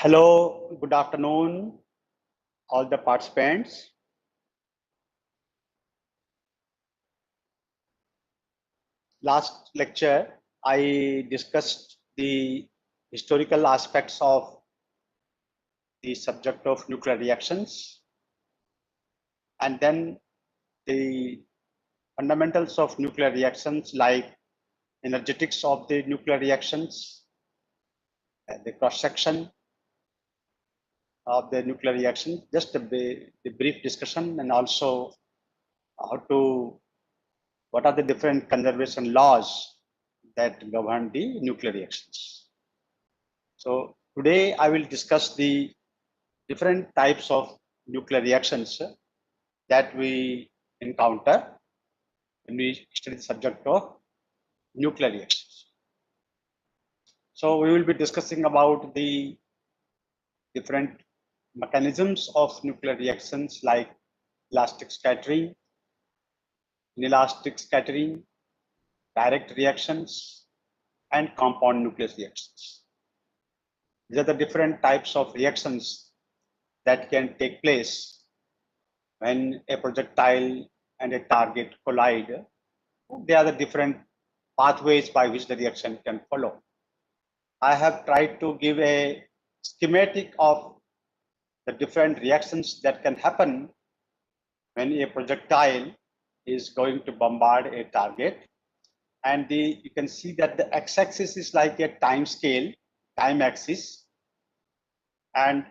Hello, good afternoon, all the participants. Last lecture, I discussed the historical aspects of the subject of nuclear reactions, and then the fundamentals of nuclear reactions like energetics of the nuclear reactions, the cross-section of the nuclear reaction, just a brief discussion, and also what are the different conservation laws that govern the nuclear reactions. So today I will discuss the different types of nuclear reactions that we encounter when we study the subject of nuclear reactions. So we will be discussing about the different mechanisms of nuclear reactions like elastic scattering, inelastic scattering, direct reactions, and compound nucleus reactions. These are the different types of reactions that can take place when a projectile and a target collide. They are the different pathways by which the reaction can follow. I have tried to give a schematic of the different reactions that can happen when a projectile is going to bombard a target. And you can see that the x-axis is like a time scale, time axis. And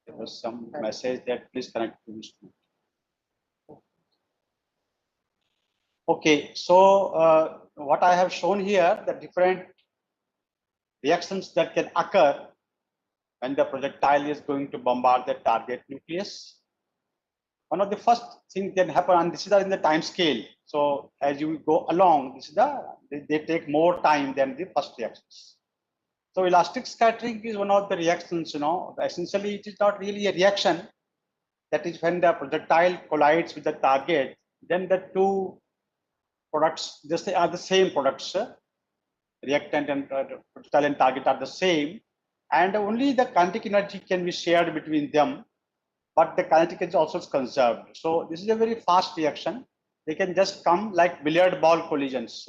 there was some message that please connect to this. Okay, so what I have shown here, the different reactions that can occur when the projectile is going to bombard the target nucleus. One of the first things can happen, and this is in the time scale. So as you go along, this is they take more time than the first reactions. So elastic scattering is one of the reactions. Essentially it is not really a reaction. That is when the projectile collides with the target, then the two products just are the same products. Reactant and projectile and target are the same, and only the kinetic energy can be shared between them, but the kinetic is also conserved. So this is a very fast reaction. They can just come like billiard ball collisions.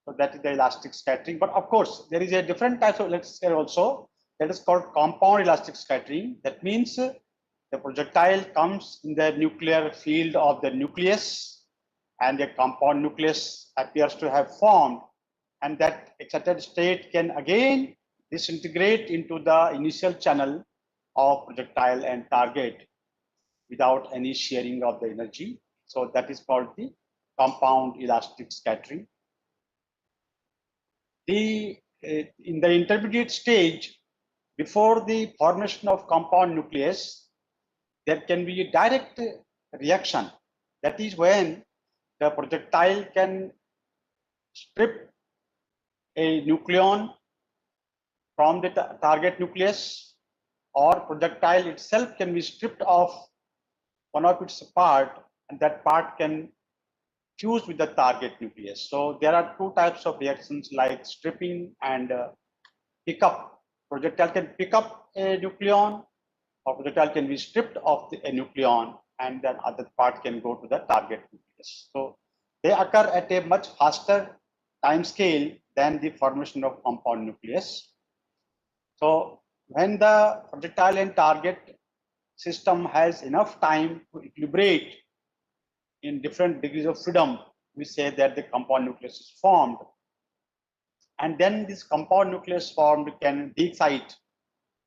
So that is the elastic scattering. But of course, there is a different type of elastic scattering also that is called compound elastic scattering. That means the projectile comes in the nuclear field of the nucleus, and a compound nucleus appears to have formed, and that excited state can again disintegrate into the initial channel of projectile and target without any sharing of the energy. So that is called the compound elastic scattering. In the intermediate stage, before the formation of compound nucleus, there can be a direct reaction. That is when the projectile can strip a nucleon from the target nucleus, or projectile itself can be stripped of one of its part, and that part can fuse with the target nucleus. So there are two types of reactions like stripping and pickup. Projectile can pick up a nucleon, or projectile can be stripped of a nucleon, and then other part can go to the target nucleus. So they occur at a much faster time scale than the formation of compound nucleus. So when the projectile and target system has enough time to equilibrate in different degrees of freedom, we say that the compound nucleus is formed. And then this compound nucleus formed can de-excite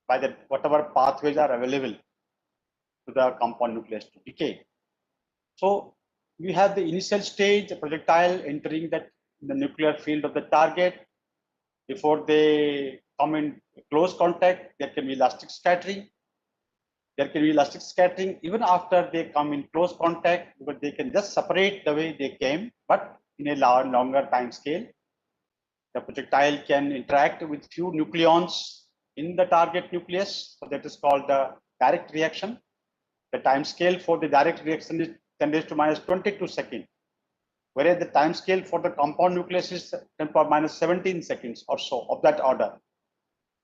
by the whatever pathways are available to the compound nucleus to decay. So we have the initial stage, the projectile entering the nuclear field of the target. Before they come in close contact, there can be elastic scattering. There can be elastic scattering even after they come in close contact, because they can just separate the way they came, but in a longer time scale. The projectile can interact with few nucleons in the target nucleus, so that is called the direct reaction. The time scale for the direct reaction is 10 raised to minus 22 seconds, whereas the time scale for the compound nucleus is 10 to the power minus 17 seconds or so, of that order.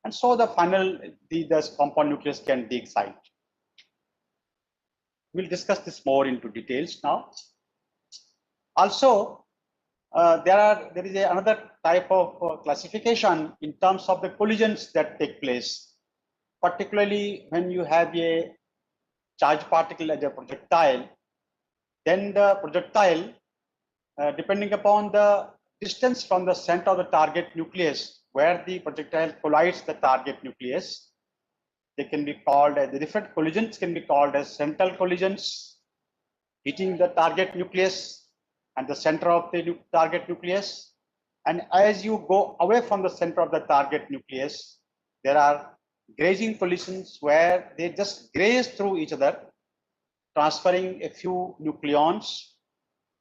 And so the final, the compound nucleus can de-excite. We'll discuss this more into details now. Also, there is another type of classification in terms of the collisions that take place, particularly when you have a charged particle as a projectile. Then the projectile, depending upon the distance from the center of the target nucleus, where the projectile collides the target nucleus, they can be called as the different collisions can be called as central collisions, hitting the target nucleus and the center of the target nucleus. And as you go away from the center of the target nucleus, there are grazing collisions where they just graze through each other, transferring a few nucleons.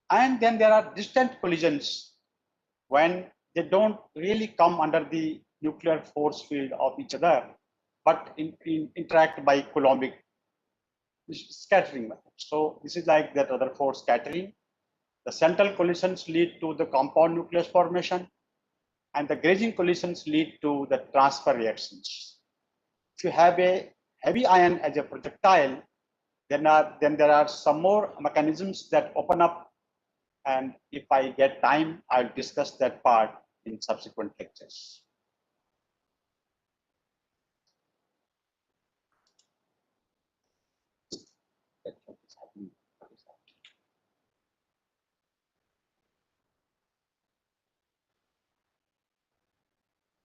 And then there are distant collisions when they don't really come under the nuclear force field of each other, but interact by Coulombic scattering method. So this is like that Rutherford scattering. The central collisions lead to the compound nucleus formation, and the grazing collisions lead to the transfer reactions. If you have a heavy ion as a projectile, then there are some more mechanisms that open up, and if I get time, I'll discuss that part in subsequent lectures.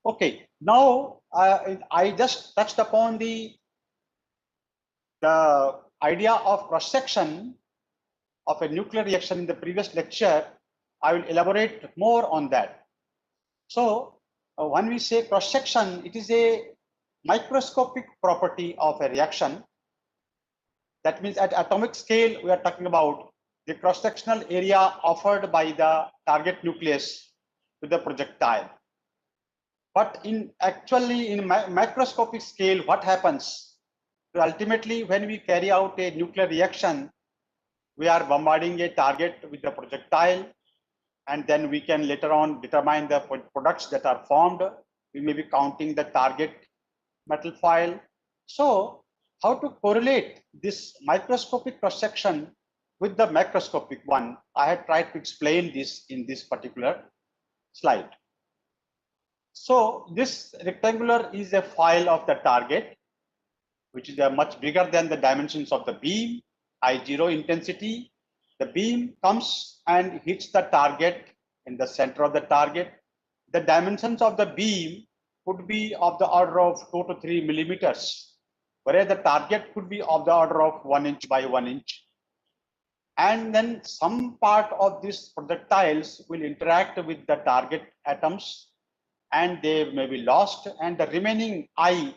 Okay, now I just touched upon the idea of cross section of a nuclear reaction in the previous lecture. I will elaborate more on that. So when we say cross section, it is a microscopic property of a reaction. That means at atomic scale, we are talking about the cross sectional area offered by the target nucleus to the projectile. But in macroscopic scale, what happens? So ultimately, when we carry out a nuclear reaction, we are bombarding a target with the projectile, and then we can later on determine the products that are formed. We may be counting the target metal foil. So how to correlate this microscopic cross section with the macroscopic one? I have tried to explain this in this particular slide. So this rectangular is a foil of the target, which is much bigger than the dimensions of the beam, I0 intensity. The beam comes and hits the target in the center of the target. The dimensions of the beam could be of the order of 2 to 3 millimeters, whereas the target could be of the order of 1 inch by 1 inch. And then some part of these projectiles will interact with the target atoms, and they may be lost, and the remaining I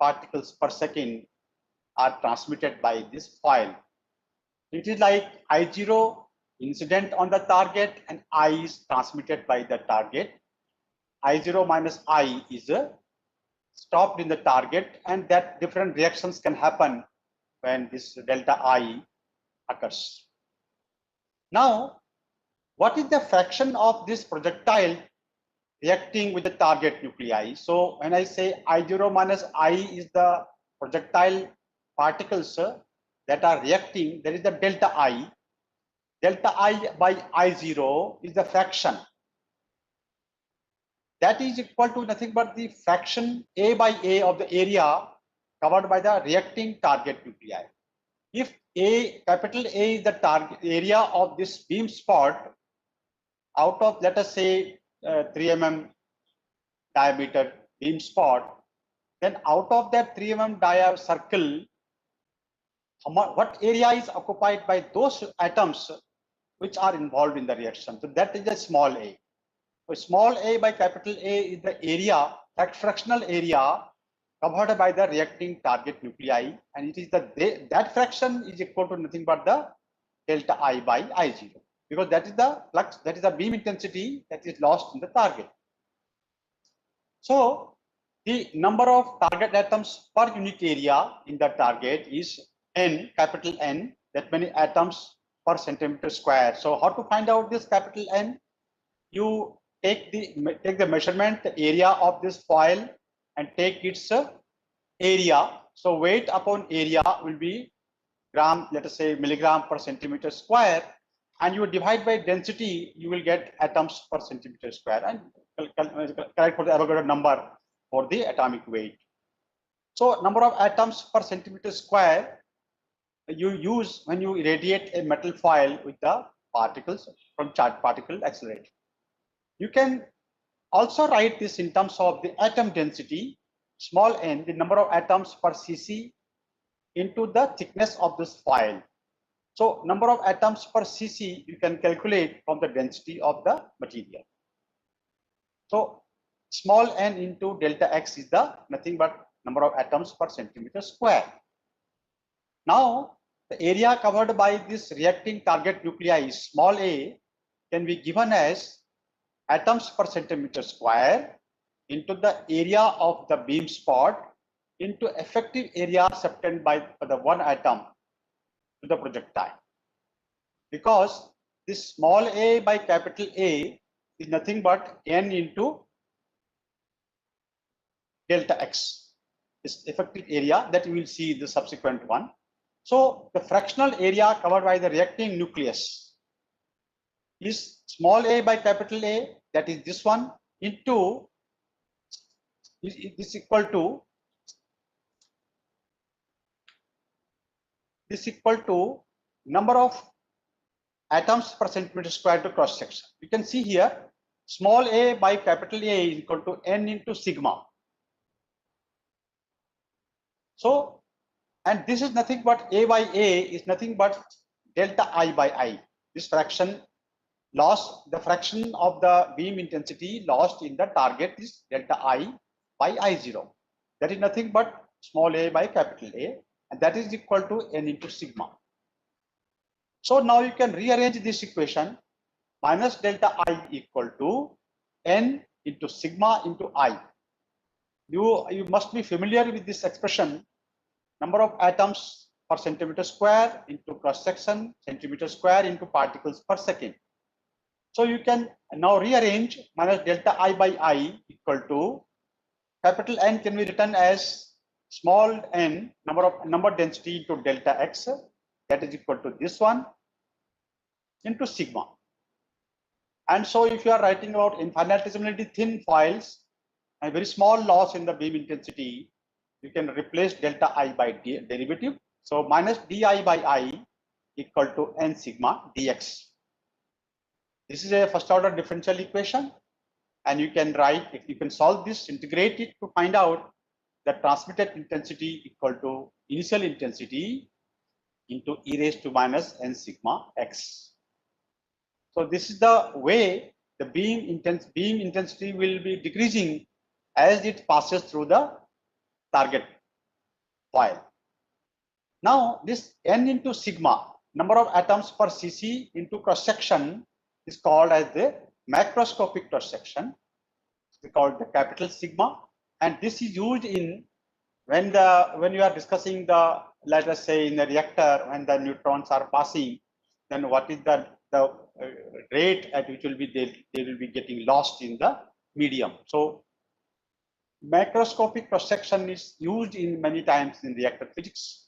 particles per second are transmitted by this foil. It is like I0 incident on the target, and I is transmitted by the target. I0 minus I is stopped in the target, and that different reactions can happen when this delta I occurs. Now, what is the fraction of this projectile reacting with the target nuclei? So when I say I0 minus I is the projectile particles that are reacting, there is the delta I. Delta I by I0 is the fraction. That is equal to nothing but the fraction A by A of the area covered by the reacting target nuclei. If capital A is the target area of this beam spot, out of, let us say, 3 mm diameter beam spot, then out of that 3 mm diameter circle, what area is occupied by those atoms which are involved in the reaction? So that is a small a. So small a by capital A is the area, fractional area covered by the reacting target nuclei, and it is that fraction is equal to nothing but the delta I by I0, because that is the flux, that is the beam intensity that is lost in the target. So the number of target atoms per unit area in the target is N, capital N, that many atoms per centimeter square. So how to find out this capital N? You take the measurement, the area of this foil, and take its area. So weight upon area will be gram, let us say milligram per centimeter square, and you divide by density, you will get atoms per centimeter square, and correct for the Avogadro number for the atomic weight. So number of atoms per centimeter square you use when you irradiate a metal foil with the particles from charged particle accelerator. You can also write this in terms of the atom density, small n, the number of atoms per cc into the thickness of this foil. So number of atoms per cc you can calculate from the density of the material. So small n into delta x is the nothing but number of atoms per centimeter square. Now the area covered by this reacting target nuclei, small a, can be given as atoms per centimeter square into the area of the beam spot into effective area subtended by the one atom to the projectile. Because this small a by capital A is nothing but n into delta x, this effective area that you will see in the subsequent one. So the fractional area covered by the reacting nucleus is small a by capital A, that is this one, into is equal to number of atoms per centimeter square to cross section. You can see here small a by capital A is equal to n into sigma. So, and this is nothing but a by a is nothing but delta I by I. This fraction lost, the fraction of the beam intensity lost in the target is delta I by I0. That is nothing but small a by capital A, and that is equal to n into sigma. So now you can rearrange this equation, minus delta I equal to n into sigma into I. You must be familiar with this expression, number of atoms per centimeter square into cross section, centimeter square into particles per second. So you can now rearrange minus delta I by I equal to capital N can be written as small n, number density into delta x, that is equal to this one into sigma. And so if you are writing about infinitesimally thin foils and very small loss in the beam intensity, you can replace delta I by derivative. So minus di by I equal to n sigma dx. This is a first order differential equation, and you can write, if you can solve this, integrate it to find out the transmitted intensity equal to initial intensity into e raised to minus n sigma x. So this is the way the beam intensity will be decreasing as it passes through the target foil. Now this n into sigma, number of atoms per cc into cross section, is called as the macroscopic cross section. It's called the capital sigma, and this is used in when you are discussing the, let us say in the reactor, when the neutrons are passing, then what is the rate at which will be they will be getting lost in the medium. So macroscopic cross section is used in many times in reactor physics.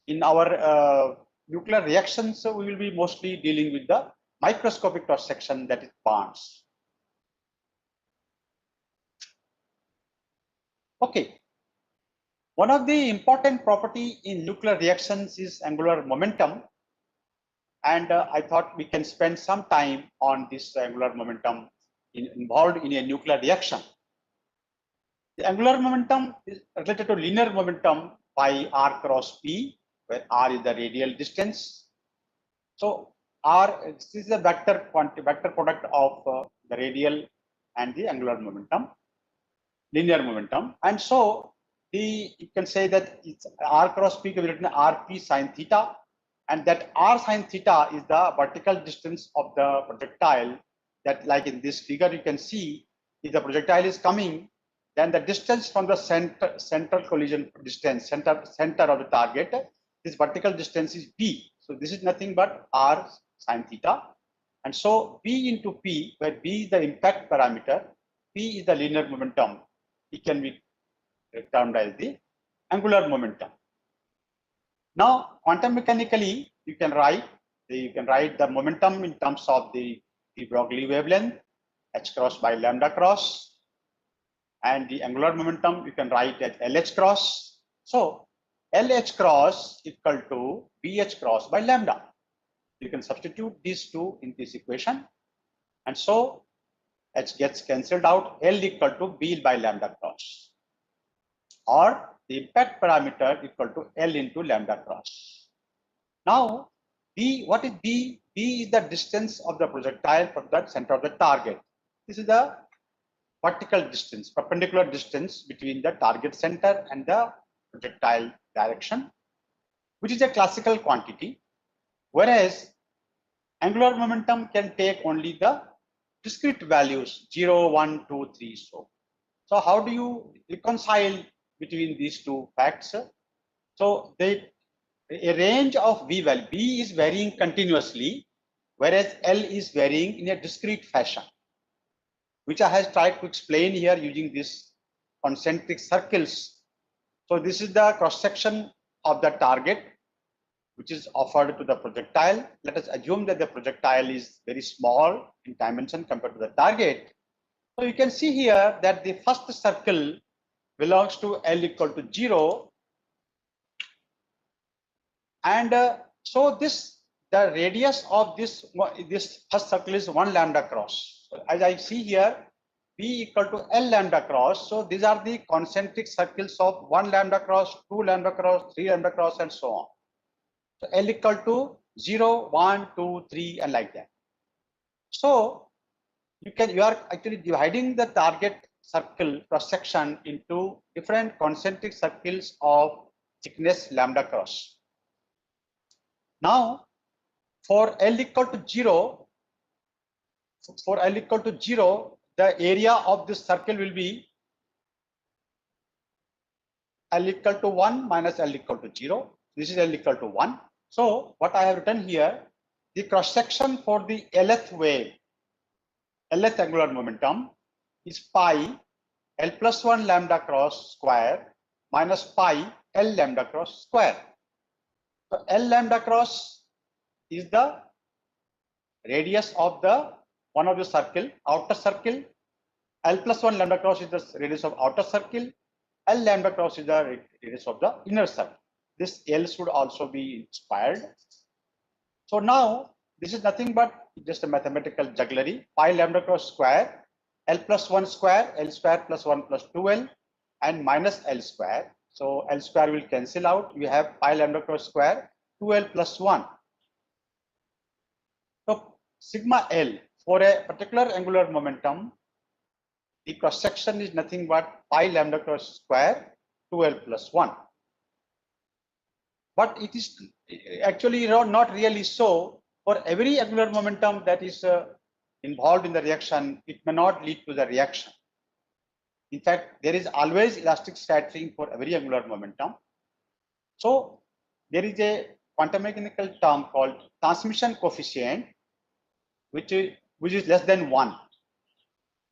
In our nuclear reactions, so we will be mostly dealing with the microscopic cross section, that is bonds. Okay. One of the important property in nuclear reactions is angular momentum, and I thought we can spend some time on this angular momentum involved in a nuclear reaction. The angular momentum is related to linear momentum by r cross p, where r is the radial distance. So r, this is the vector product of the radial and the angular momentum, linear momentum, and so you can say that it's r cross p can be written rp sine theta, and that r sine theta is the vertical distance of the projectile. That, like in this figure, you can see if the projectile is coming then the distance from the central collision distance, center of the target, this vertical distance is b. So this is nothing but r sine theta. And so b into p, where b is the impact parameter, p is the linear momentum, it can be termed as the angular momentum. Now, quantum mechanically, you can write the momentum in terms of the de Broglie wavelength, h cross by lambda cross, and the angular momentum you can write as LH cross. So LH cross equal to BH cross by lambda. You can substitute these two in this equation, and so H gets cancelled out. L equal to B by lambda cross, or the impact parameter equal to L into lambda cross. Now, B, what is B? B is the distance of the projectile from the center of the target. This is the vertical distance, perpendicular distance between the target center and the projectile direction, which is a classical quantity, whereas angular momentum can take only the discrete values 0, 1, 2, 3, so how do you reconcile between these two facts? So a range of V value, B is varying continuously, whereas L is varying in a discrete fashion, which I have tried to explain here using these concentric circles. So this is the cross section of the target, which is offered to the projectile. Let us assume that the projectile is very small in dimension compared to the target. So you can see here that the first circle belongs to L equal to 0, and so the radius of this first circle is 1 lambda cross. So as I see here, B equal to L lambda cross. So these are the concentric circles of 1 lambda cross, 2 lambda cross, 3 lambda cross, and so on. So L equal to 0, 1, 2, 3, and like that. So you are actually dividing the target circle cross section into different concentric circles of thickness lambda cross. Now, for L equal to 0, the area of this circle will be L equal to 1 minus L equal to 0. This is L equal to 1. So what I have written here, the cross section for the Lth wave, Lth angular momentum, is pi L plus 1 lambda cross square minus pi L lambda cross square. So L lambda cross is the radius of the one of the circle, outer circle. L plus 1 lambda cross is the radius of outer circle. L lambda cross is the radius of the inner circle. This L should also be inspired. So now this is nothing but just a mathematical jugglery. Pi lambda cross square, L plus 1 square, L square plus 1 plus 2L, and minus L square. So L square will cancel out. We have pi lambda cross square, 2L plus 1. So sigma L for a particular angular momentum, the cross section is nothing but pi lambda cross square, 2L plus 1. But it is actually not really so. For every angular momentum that is involved in the reaction, it may not lead to the reaction. In fact, there is always elastic scattering for every angular momentum. So there is a quantum mechanical term called transmission coefficient, which is less than 1.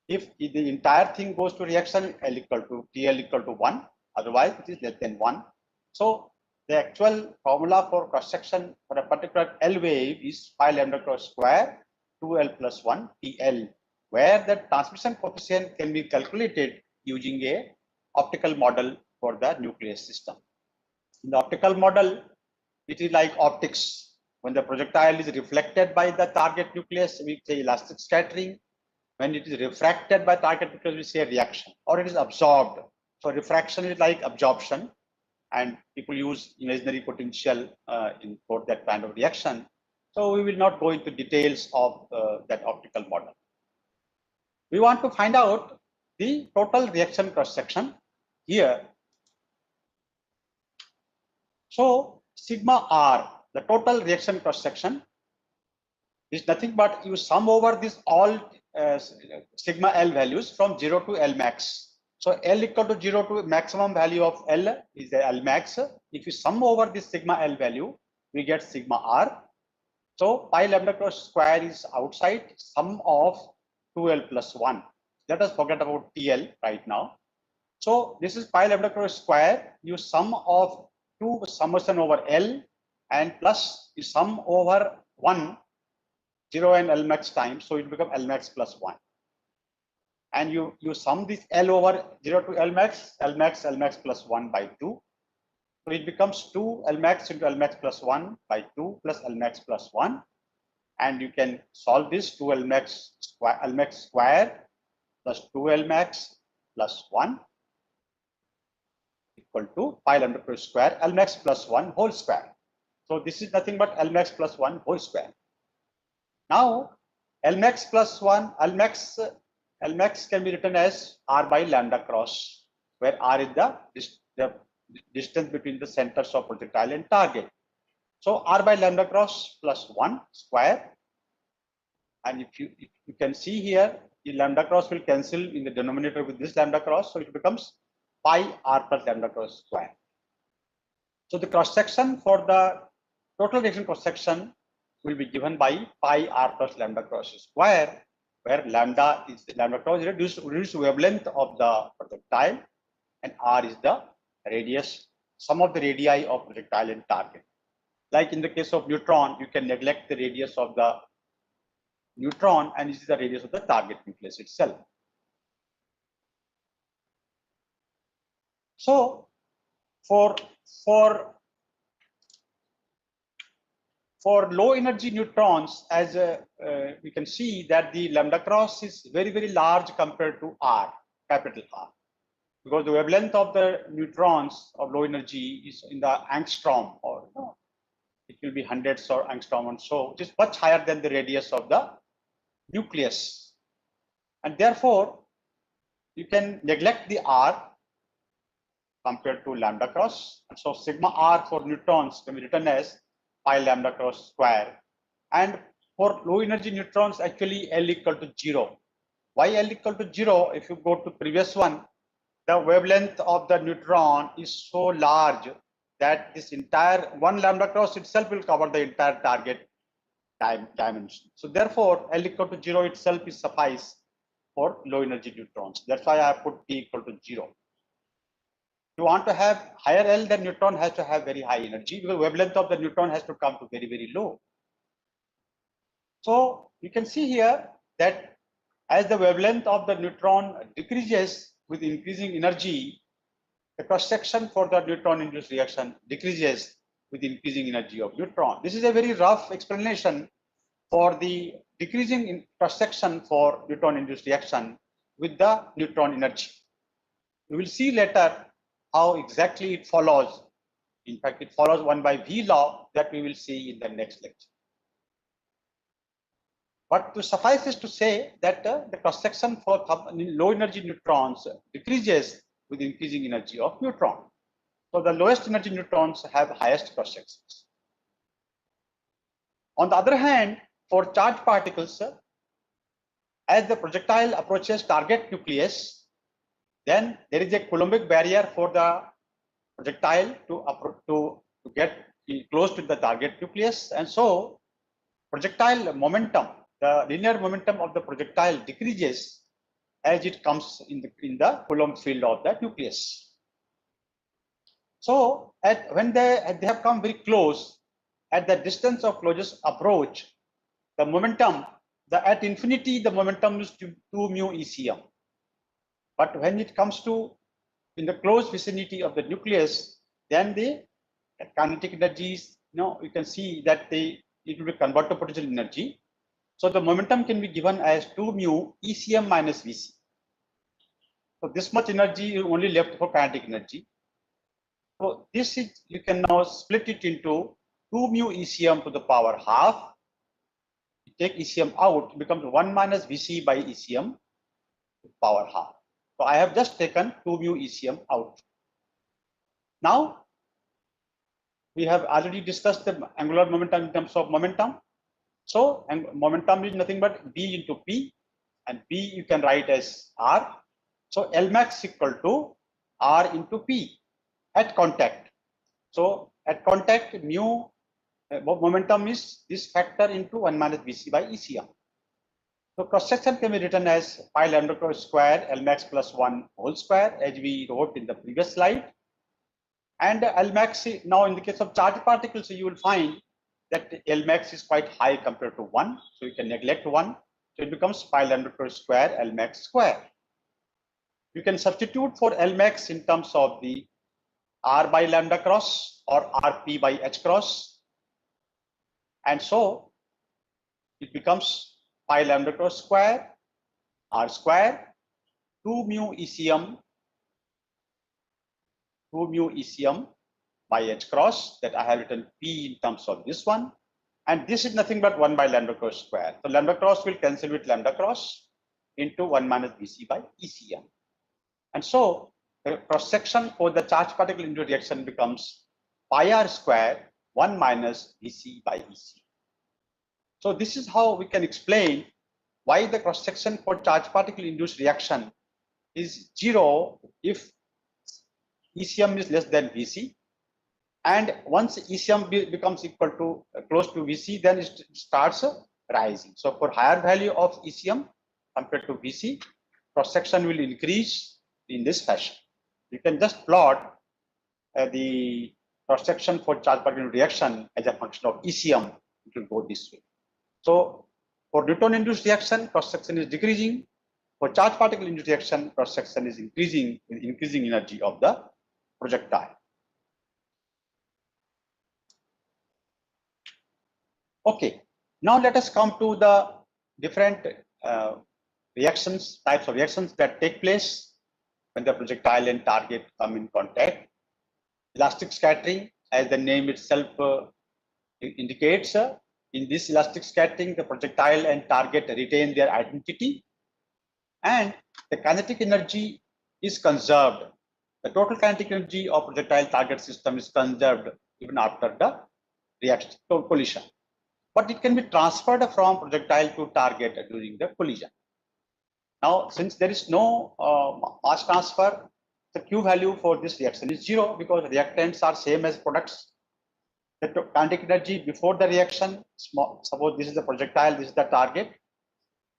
If the entire thing goes to reaction, L equal to TL equal to 1, otherwise it is less than 1. So the actual formula for cross section for a particular L wave is pi lambda cross square 2L plus 1 TL, where the transmission coefficient can be calculated using a optical model for the nucleus system. In the optical model, it is like optics. When the projectile is reflected by the target nucleus, we say elastic scattering. When it is refracted by target nucleus, we say reaction, or it is absorbed. So refraction is like absorption, and people use imaginary potential for that kind of reaction. So we will not go into details of that optical model. We want to find out the total reaction cross section here. So sigma R, the total reaction cross section, is nothing but you sum over this all sigma L values from 0 to L max. So L equal to 0 to maximum value of L is the L max. If you sum over this sigma L value, we get sigma R. So pi lambda cross square is outside sum of 2L plus 1. Let us forget about TL right now. So this is pi lambda cross square. You sum of 2 summation over L and plus you sum over 1, 0 and L max times. So it becomes L max plus 1. And you sum this L over 0 to L max plus 1 by 2. So it becomes 2 L max into L max plus 1 by 2 plus L max plus 1. And you can solve this 2 L max square plus 2 L max plus 1 equal to pi lambda cross square L max plus 1 whole square. So this is nothing but L max plus 1 whole square. Now L max plus 1, L max can be written as R by lambda cross, where R is the distance between the centers of projectile and target. So R by lambda cross plus 1 square. And if you can see here, the lambda cross will cancel in the denominator with this lambda cross. So it becomes pi R plus lambda cross square. So the cross section for the total reaction cross section will be given by pi R plus lambda cross square, where lambda cross is reduced wavelength of the projectile and R is the radius, sum of the radii of projectile and target. Like in the case of neutron, you can neglect the radius of the neutron and this is the radius of the target nucleus itself. So for low energy neutrons, as we can see that the lambda cross is very, very large compared to R, capital R, because the wavelength of the neutrons of low energy is in the angstrom, or it will be hundreds or angstrom and so, which is much higher than the radius of the nucleus. And therefore, you can neglect the R compared to lambda cross. And so sigma R for neutrons can be written as pi lambda cross square. And for low energy neutrons, actually L equal to 0. Why L equal to 0? If you go to previous one, the wavelength of the neutron is so large that this entire 1 lambda cross itself will cover the entire target dimension. So therefore, L equal to 0 itself is suffice for low energy neutrons. That's why I put P equal to 0. You want to have higher L, then neutron has to have very high energy, because wavelength of the neutron has to come to very, very low. So you can see here that as the wavelength of the neutron decreases with increasing energy, the cross section for the neutron induced reaction decreases with increasing energy of neutron. This is a very rough explanation for the decreasing in cross section for neutron induced reaction with the neutron energy. We will see later how exactly it follows. In fact, it follows 1 by V law that we will see in the next lecture. But to suffice is to say that the cross section for low energy neutrons decreases with increasing energy of neutron. So the lowest energy neutrons have highest cross sections. On the other hand, for charged particles, as the projectile approaches target nucleus, then there is a Coulombic barrier for the projectile to get close to the target nucleus, and so projectile momentum, the linear momentum of the projectile decreases as it comes in the Coulomb field of the nucleus. So when they have come very close, at the distance of closest approach, the momentum, at infinity, the momentum is 2 mu ECM. But when it comes to in the close vicinity of the nucleus, then the kinetic energies, you can see that it will be converted to potential energy. So the momentum can be given as 2 mu ECM minus VC. So this much energy is only left for kinetic energy. So this is, you can now split it into 2 mu ECM to the power half. You take ECM out, it becomes 1 minus VC by ECM to the power half. So I have just taken 2 mu ECM out. Now we have already discussed the angular momentum in terms of momentum. So momentum is nothing but B into P, and P you can write as R. So Lmax equal to R into P at contact. So at contact, mu momentum is this factor into 1 minus Vc by ECM. So cross section can be written as pi lambda cross square Lmax plus 1 whole square, as we wrote in the previous slide. And Lmax, now in the case of charged particles, you will find that Lmax is quite high compared to 1. So you can neglect 1. So it becomes pi lambda cross square Lmax square. You can substitute for Lmax in terms of the R by lambda cross or Rp by H cross. And so it becomes pi lambda cross square R square 2 mu ECM by H cross, that I have written P in terms of this one. And this is nothing but 1 by lambda cross square. So lambda cross will cancel with lambda cross into 1 minus Vc by ECM. And so the cross section for the charged particle into reaction becomes pi R square 1 minus Vc by EC. So this is how we can explain why the cross section for charged particle induced reaction is 0 if ECM is less than Vc. And once ECM becomes equal to close to Vc, then it starts rising. So for higher value of ECM compared to Vc, cross section will increase in this fashion. You can just plot the cross section for charged particle reaction as a function of ECM. It will go this way. So for neutron induced reaction, cross section is decreasing. For charged particle induced reaction, cross section is increasing with increasing energy of the projectile. Okay, now let us come to the different types of reactions that take place when the projectile and target come in contact. Elastic scattering, as the name itself indicates, in this elastic scattering, the projectile and target retain their identity, and the kinetic energy is conserved. The total kinetic energy of projectile target system is conserved even after the reaction collision. But it can be transferred from projectile to target during the collision. Now, since there is no mass transfer, the Q value for this reaction is 0 because reactants are same as products. The kinetic energy before the reaction, suppose this is the projectile, this is the target,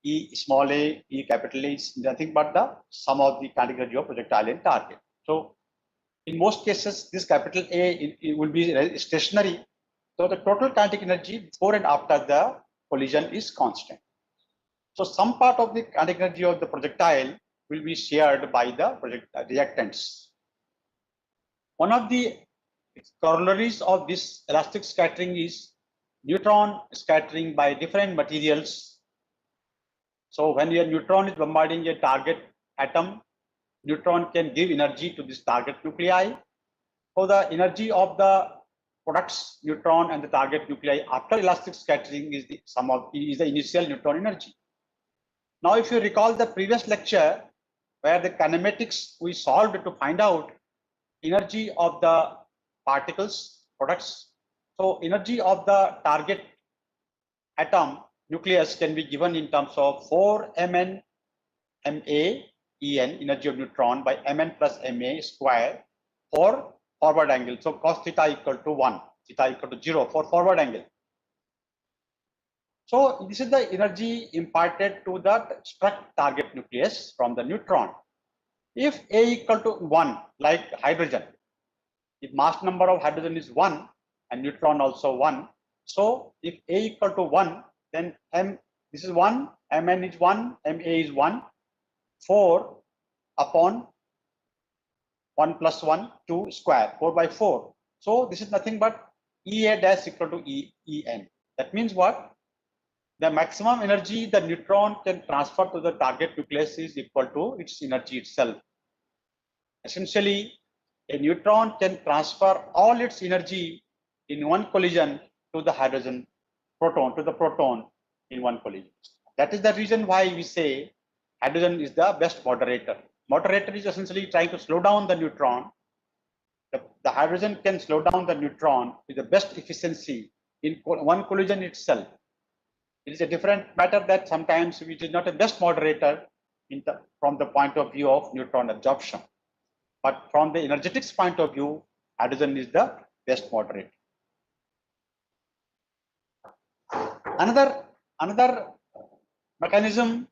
E small a, E capital A is nothing but the sum of the kinetic energy of projectile and target. So in most cases, this capital A it will be stationary. So the total kinetic energy before and after the collision is constant. So some part of the kinetic energy of the projectile will be shared by the reactants. One of the corollaries of this elastic scattering is neutron scattering by different materials. So when your neutron is bombarding a target atom, neutron can give energy to this target nuclei. So the energy of the products neutron and the target nuclei after elastic scattering is the sum of the initial neutron energy. Now, if you recall the previous lecture where the kinematics we solved to find out energy of the particles products. So energy of the target atom nucleus can be given in terms of 4 Mn Ma En energy of neutron by Mn plus Ma square for forward angle. So cos theta equal to 1, theta equal to 0 for forward angle. So this is the energy imparted to the struck target nucleus from the neutron. If A equal to 1, like hydrogen, if mass number of hydrogen is 1 and neutron also 1, so if A equal to 1, then this is 1, Mn is 1, Ma is 1, 4 upon 1 plus 1, 2 square, 4 by 4. So this is nothing but Ea dash equal to En. That means what? The maximum energy the neutron can transfer to the target nucleus is equal to its energy itself. Essentially, a neutron can transfer all its energy in one collision to the hydrogen proton, to the proton in one collision. That is the reason why we say hydrogen is the best moderator. Moderator is essentially trying to slow down the neutron. The hydrogen can slow down the neutron with the best efficiency in one collision itself. It is a different matter that sometimes which is not a best moderator, from the point of view of neutron absorption. But from the energetics point of view, hydrogen is the best moderate. Another mechanism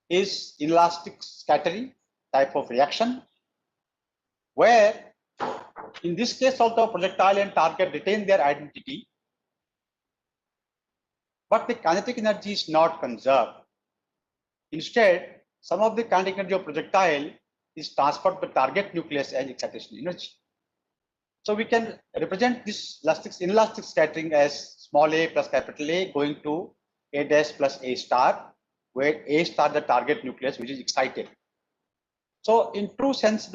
is inelastic scattering type of reaction, where in this case also projectile and target retain their identity, but the kinetic energy is not conserved. Instead, some of the kinetic energy of projectile is transferred to the target nucleus as excitation energy. So we can represent this inelastic scattering as small a plus capital A going to A dash plus A star, where A star the target nucleus which is excited. So in true sense,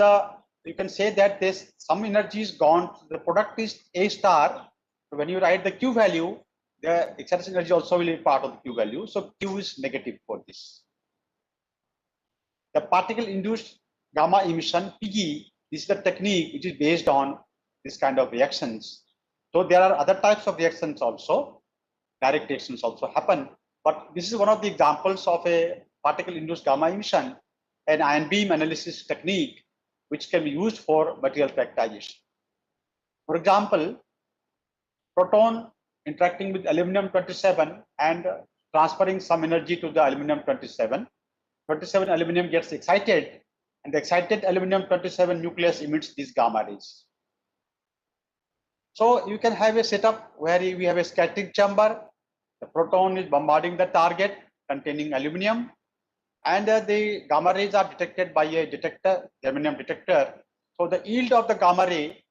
you can say that this some energy is gone. The product is A star. When you write the Q value, the excitation energy also will be part of the Q value. So Q is negative for this. The particle induced gamma emission PE, this is the technique which is based on this kind of reactions. So there are other types of reactions also, direct reactions also happen, but this is one of the examples of a particle induced gamma emission, an ion beam analysis technique which can be used for material characterization. For example, proton interacting with aluminum 27 and transferring some energy to the aluminum 27. 27 aluminum gets excited, and the excited aluminum 27 nucleus emits these gamma rays. So you can have a setup where we have a scattering chamber. The proton is bombarding the target containing aluminum, and the gamma rays are detected by a detector, germanium detector. So the yield of the gamma ray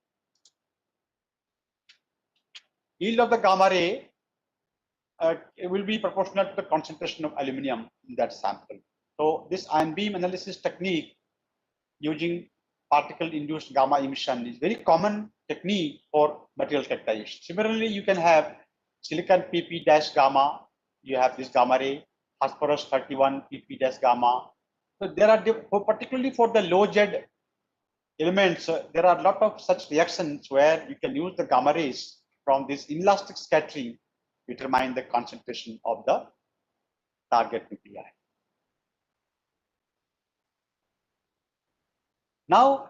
it will be proportional to the concentration of aluminum in that sample. So this ion beam analysis technique using particle induced gamma emission is very common technique for material characterization. Similarly, you can have silicon PP dash gamma, you have this gamma ray, phosphorus 31 PP dash gamma. So there are, particularly for the low Z elements, there are a lot of such reactions where you can use the gamma rays from this inelastic scattering to determine the concentration of the target nuclei. Now,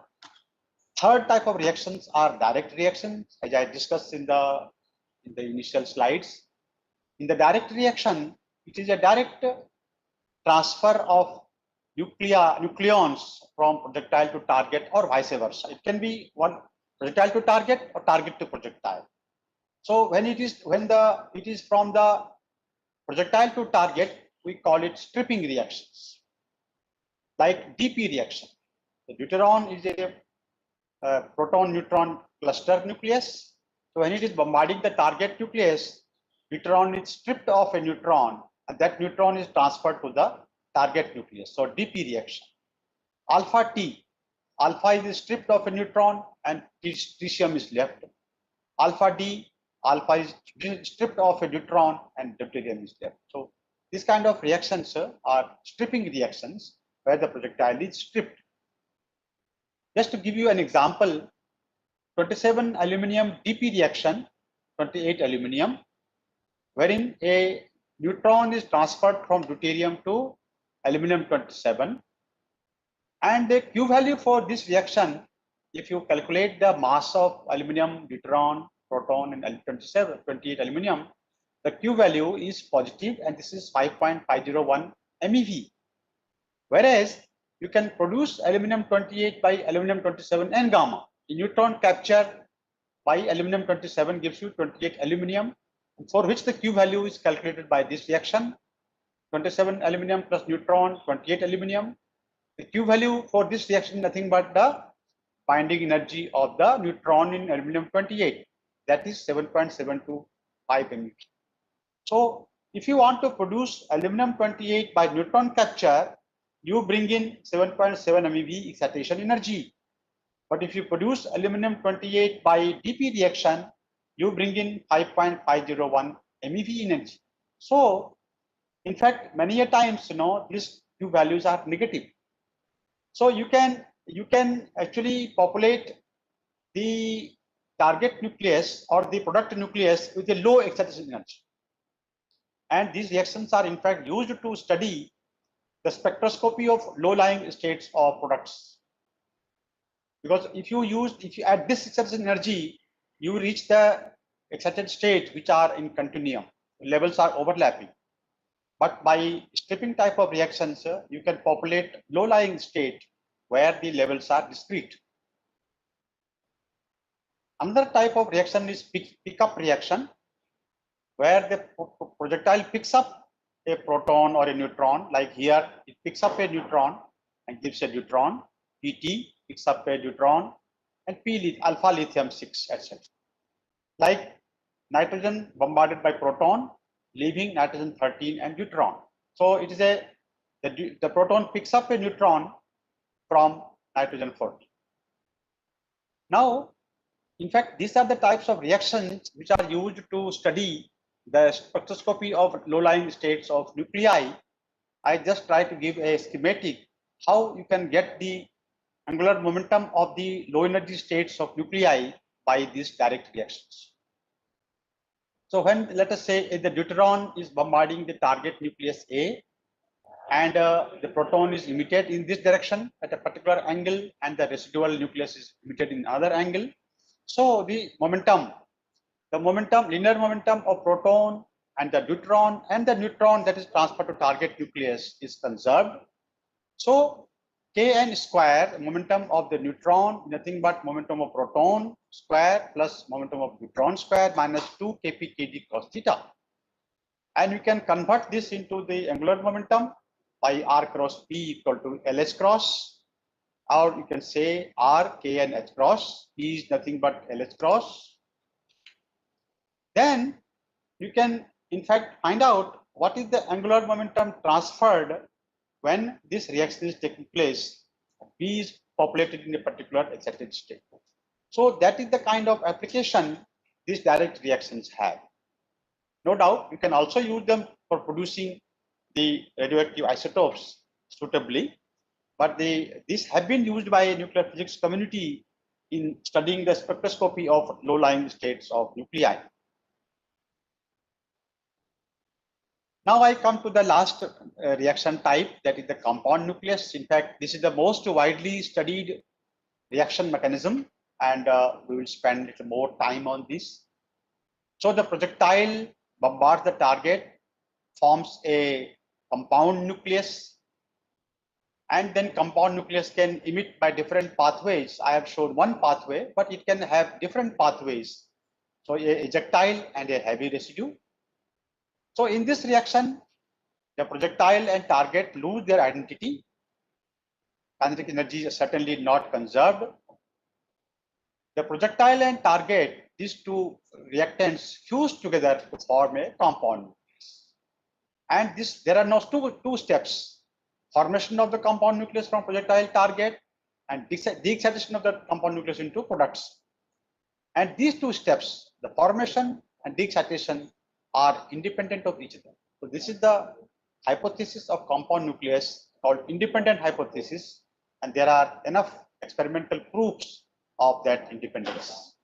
third type of reactions are direct reactions, as I discussed in the initial slides. In the direct reaction, it is a direct transfer of nucleons from projectile to target or vice versa. It can be one projectile to target or target to projectile. So when it is from the projectile to target, we call it stripping reactions, like DP reaction. The deuteron is a proton-neutron cluster nucleus. So when it is bombarding the target nucleus, deuteron is stripped of a neutron, and that neutron is transferred to the target nucleus. So DP reaction. Alpha T, alpha is stripped of a neutron and tritium is left. Alpha D, alpha is stripped of a neutron and deuterium is left. So these kind of reactions are stripping reactions where the projectile is stripped. Just to give you an example, 27 aluminum DP reaction, 28 aluminum, wherein a neutron is transferred from deuterium to aluminum 27, and the Q value for this reaction, if you calculate the mass of aluminum, deuteron, proton, and 28 aluminum, the Q value is positive, and this is 5.501 MeV. Whereas you can produce aluminum 28 by aluminum 27 N gamma. The neutron capture by aluminum 27 gives you 28 aluminum, for which the Q value is calculated by this reaction. 27 aluminum plus neutron, 28 aluminum. The Q value for this reaction is nothing but the binding energy of the neutron in aluminum 28. That is 7.725 MeV. So if you want to produce aluminum 28 by neutron capture, you bring in 7.7 MeV excitation energy. But if you produce aluminum 28 by DP reaction, you bring in 5.501 MeV energy. So in fact, many a times, these Q values are negative. So you can actually populate the target nucleus or the product nucleus with a low excitation energy. And these reactions are in fact used to study the spectroscopy of low-lying states of products. Because if you add this excitation energy, you reach the excited states which are in continuum. Levels are overlapping. But by stripping type of reactions, you can populate low-lying state where the levels are discrete. Another type of reaction is pick-up reaction, where the projectile picks up a proton or a neutron. Like here, it picks up a neutron and gives a neutron. PT picks up a neutron, and alpha lithium 6, etc. Like nitrogen bombarded by proton, leaving nitrogen 13 and neutron. So it is the proton picks up a neutron from nitrogen 14. Now, in fact, these are the types of reactions which are used to study the spectroscopy of low-lying states of nuclei. I just try to give a schematic how you can get the angular momentum of the low energy states of nuclei by these direct reactions. So when, let us say, if the deuteron is bombarding the target nucleus A, and the proton is emitted in this direction at a particular angle, and the residual nucleus is emitted in another angle. So the linear momentum of proton and the deuteron and the neutron that is transferred to target nucleus is conserved. So Kn square, momentum of the neutron, nothing but momentum of proton square plus momentum of neutron square minus 2 kp kg cos theta. And we can convert this into the angular momentum by r cross p equal to ls cross, or you can say r kn h cross. P is nothing but ls cross. Then you can in fact find out what is the angular momentum transferred when this reaction is taking place. B is populated in a particular excited state. So that is the kind of application these direct reactions have. No doubt you can also use them for producing the radioactive isotopes suitably, but these have been used by nuclear physics community in studying the spectroscopy of low-lying states of nuclei. Now I come to the last reaction type, that is the compound nucleus. In fact, this is the most widely studied reaction mechanism, and we will spend a little more time on this. So the projectile bombards the target, forms a compound nucleus, and then compound nucleus can emit by different pathways. I have shown one pathway, but it can have different pathways. So a ejectile and a heavy residue. So in this reaction, the projectile and target lose their identity. Kinetic energy is certainly not conserved. The projectile and target, these two reactants fuse together to form a compound nucleus. And there are now two steps: formation of the compound nucleus from projectile target and de-excitation of the compound nucleus into products. And these two steps, the formation and de-excitation, are independent of each other. So this is the hypothesis of compound nucleus, called independent hypothesis, and there are enough experimental proofs of that independence.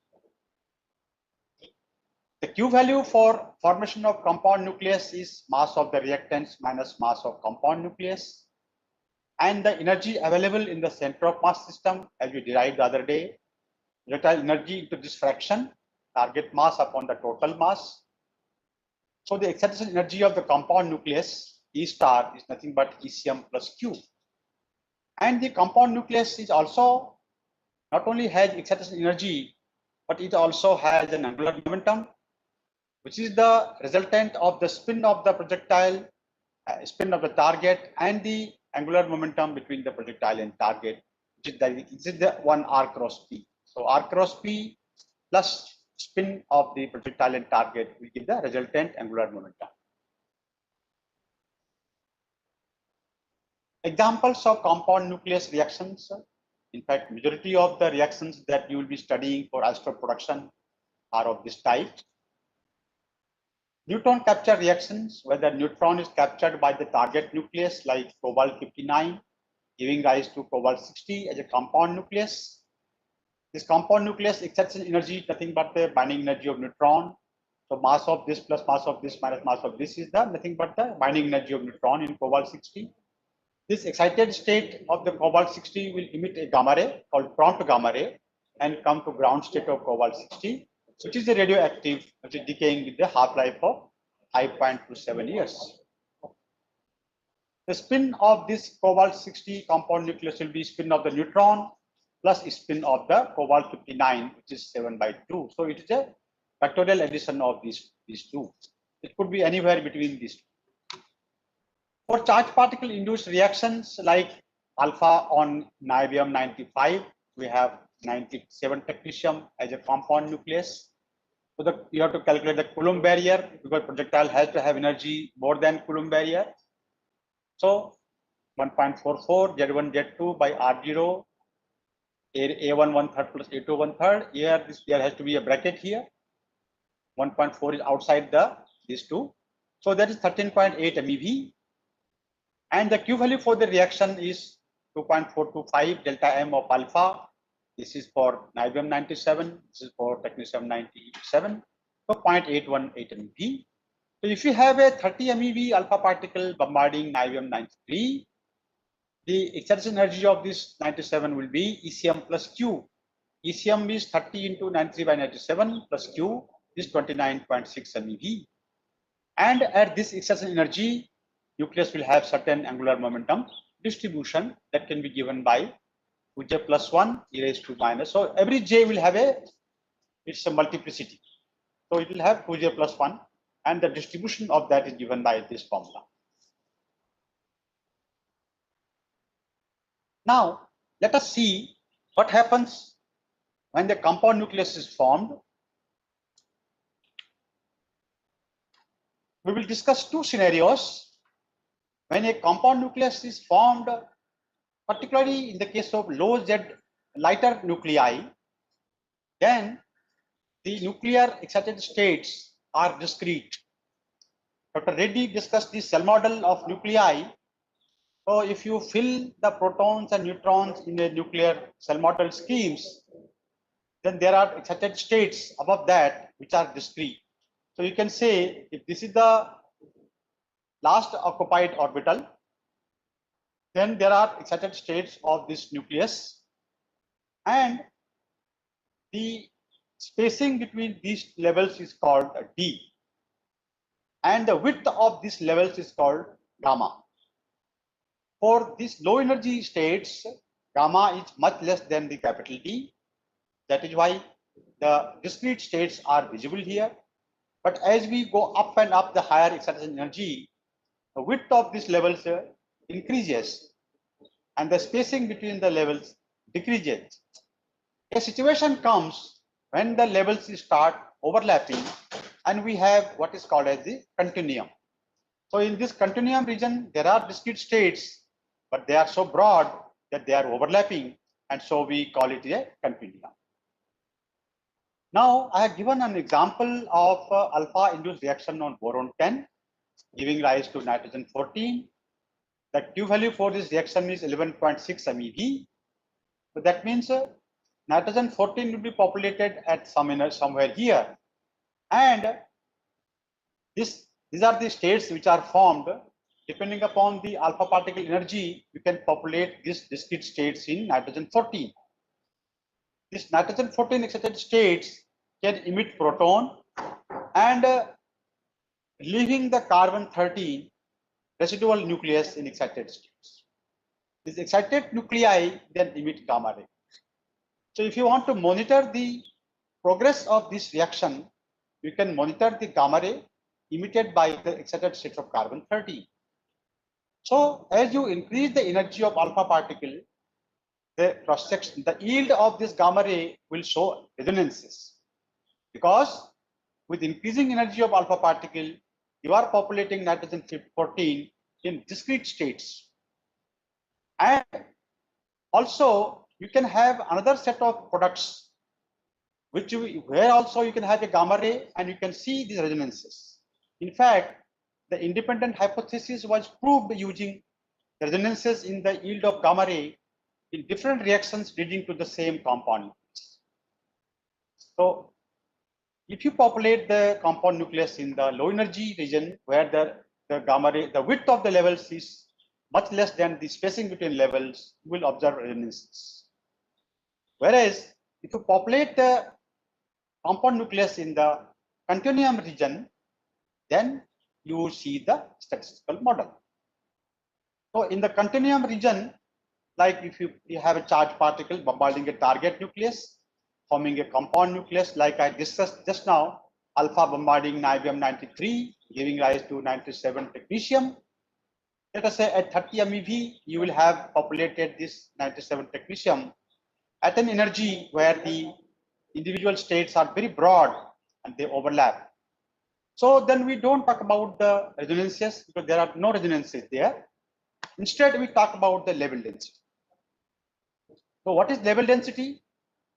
The Q value for formation of compound nucleus is mass of the reactants minus mass of compound nucleus, and the energy available in the center of mass system, as we derived the other day, projectile energy into this fraction, target mass upon the total mass. So the excitation energy of the compound nucleus, E star, is nothing but ECM plus Q. And the compound nucleus is also not only has excitation energy, but it also has an angular momentum, which is the resultant of the spin of the projectile, spin of the target, and the angular momentum between the projectile and target, which is the one r cross p. So r cross p plus spin of the projectile and target will give the resultant angular momentum. Examples of compound nucleus reactions. In fact, majority of the reactions that you will be studying for isotope production are of this type. Neutron capture reactions, where the neutron is captured by the target nucleus, like cobalt 59, giving rise to cobalt 60 as a compound nucleus. This compound nucleus excitation energy is nothing but the binding energy of neutron. So mass of this plus mass of this minus mass of this is the nothing but the binding energy of neutron in cobalt 60. This excited state of the cobalt-60 will emit a gamma ray called prompt gamma ray and come to ground state of cobalt-60, which is a radioactive, which is decaying with the half-life of 5.27 years. The spin of this cobalt-60 compound nucleus will be spin of the neutron plus spin of the cobalt-59, which is 7/2. So it is a factorial addition of these two. It could be anywhere between these two. For charged particle induced reactions like alpha on niobium 95, we have 97 technetium as a compound nucleus. So you have to calculate the Coulomb barrier because projectile has to have energy more than Coulomb barrier. So 1.44 Z1 Z2 by R0 A1 1/3 plus A2 1/3. Here there has to be a bracket here. 1.4 is outside these two. So that is 13.8 MeV. And the Q value for the reaction is 2.425 delta M of alpha. This is for niobium 97. This is for technetium 97. So 0.818 MeV. So if you have a 30 MeV alpha particle bombarding niobium 93, the excitation energy of this 97 will be ECM plus Q. ECM is 30 into 93/97 plus Q is 29.6 MeV. And at this excitation energy, nucleus will have certain angular momentum distribution that can be given by Qj plus 1 e raised to minus. So every j will have it's a multiplicity. So it will have Qj plus 1 and the distribution of that is given by this formula. Now let us see what happens when the compound nucleus is formed. We will discuss two scenarios. When a compound nucleus is formed, particularly in the case of low Z lighter nuclei, then the nuclear excited states are discrete. Dr. Reddy discussed the cell model of nuclei. So if you fill the protons and neutrons in a nuclear cell model schemes, then there are excited states above that which are discrete. So you can say if this is the last occupied orbital, then there are excited states of this nucleus and the spacing between these levels is called d and the width of these levels is called gamma. For these low energy states, gamma is much less than the capital D. That is why the discrete states are visible here. But as we go up and up the higher excitation energy, the width of these levels increases and the spacing between the levels decreases. A situation comes when the levels start overlapping and we have what is called as the continuum. So in this continuum region, there are discrete states, but they are so broad that they are overlapping, and so we call it a continuum. Now I have given an example of alpha induced reaction on boron 10, giving rise to nitrogen 14. The Q value for this reaction is 11.6 MeV. So that means nitrogen 14 will be populated at somewhere here, and these are the states which are formed. Depending upon the alpha particle energy, you can populate these discrete states in nitrogen 14. This nitrogen 14 excited states can emit proton and leaving the carbon 13 residual nucleus in excited states. These excited nuclei then emit gamma ray. So if you want to monitor the progress of this reaction, you can monitor the gamma ray emitted by the excited states of carbon 13. So as you increase the energy of alpha particle, the cross section, the yield of this gamma ray will show resonances, because with increasing energy of alpha particle, you are populating nitrogen 14 in discrete states. And also you can have another set of products where also you can have a gamma ray and you can see these resonances. In fact, the independent hypothesis was proved using resonances in the yield of gamma ray in different reactions leading to the same compound. So if you populate the compound nucleus in the low energy region where the gamma ray, the width of the levels is much less than the spacing between levels, you will observe resonances. Whereas if you populate the compound nucleus in the continuum region, then you will see the statistical model. So in the continuum region, like if you have a charged particle bombarding a target nucleus, forming a compound nucleus, like I discussed just now, alpha bombarding nibium 93, giving rise to 97 technetium. Let us say at 30 MeV, you will have populated this 97 technetium at an energy where the individual states are very broad and they overlap. So then we don't talk about the resonances because there are no resonances there. Instead, we talk about the level density. So what is level density?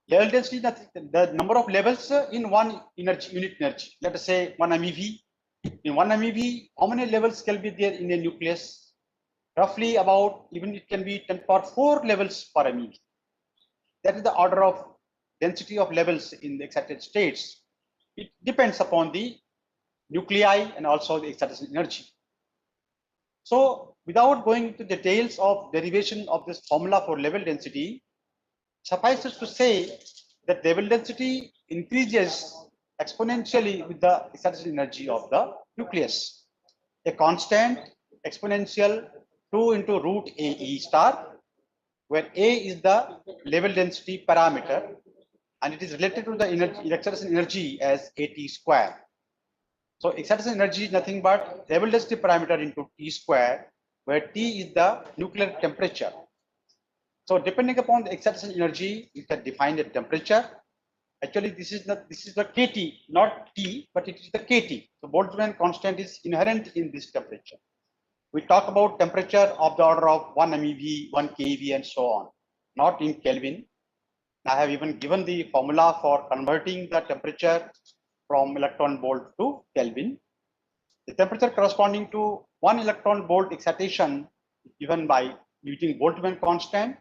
Level density is the number of levels in one energy, unit energy. Let us say 1 MeV. In 1 MeV, how many levels can be there in a nucleus? Roughly about, even it can be 10 to the power 4 levels per MeV. That is the order of density of levels in the excited states. It depends upon the nuclei and also the excitation energy. So without going into details of derivation of this formula for level density, suffices to say that level density increases exponentially with the excitation energy of the nucleus. A constant exponential 2 into root AE star, where A is the level density parameter and it is related to the energy, excitation energy as AT square. So excitation energy is nothing but level density parameter into T square, where T is the nuclear temperature. So depending upon the excitation energy, you can define the temperature. Actually, this is the KT, not T, but it is the KT. So Boltzmann constant is inherent in this temperature. We talk about temperature of the order of 1 MeV, 1 keV, and so on, not in Kelvin. I have even given the formula for converting the temperature from electron volt to Kelvin. The temperature corresponding to 1 electron volt excitation given by using Boltzmann constant.